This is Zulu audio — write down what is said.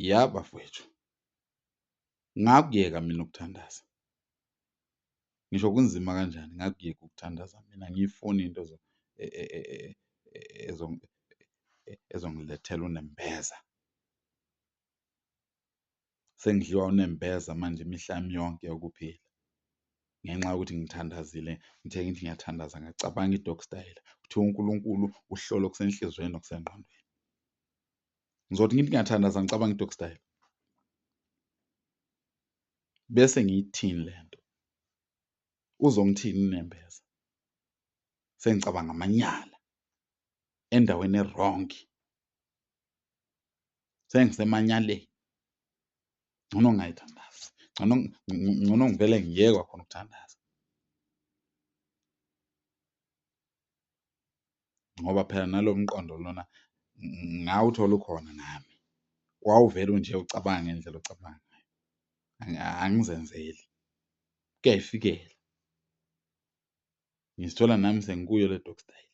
Ya bafowethu, ngakuyeka mina ukuthandaza. Ngisho kunzima kanjani ngakuyeka ukuthandaza mina angiyifuni into ezongilethela unembeza. Sengidliwa unembeza manje imihla yami yonke yokuphila ngenxa yokuthi ngithandazile, ngithe ngithi ngiyathandaza ngacabanga i-dog style. Kuthiwa uNkulunkulu uhlola okusenhliziyweni nokusengqondweni. Ngizothi ngithi ngiyathandaza ngicabanga i-dog style, bese ngiyithini lento? Uzongithini unembeza? Sengicabanga amanyala endaweni e-wrong. Sengisemanyaleni. Ngcono ngingayithandazi. Ngcono ngivele ngiyeke kwakhona ukuthandaza. Ngoba phela nalo mqondo lona ngawuthola ukhona nami. Wawuvele nje ucabanga ngendlela ocabanga ngayo. Angizenzeli. Kuyayifikela. Ngizithola nami sengikuyo le dog style.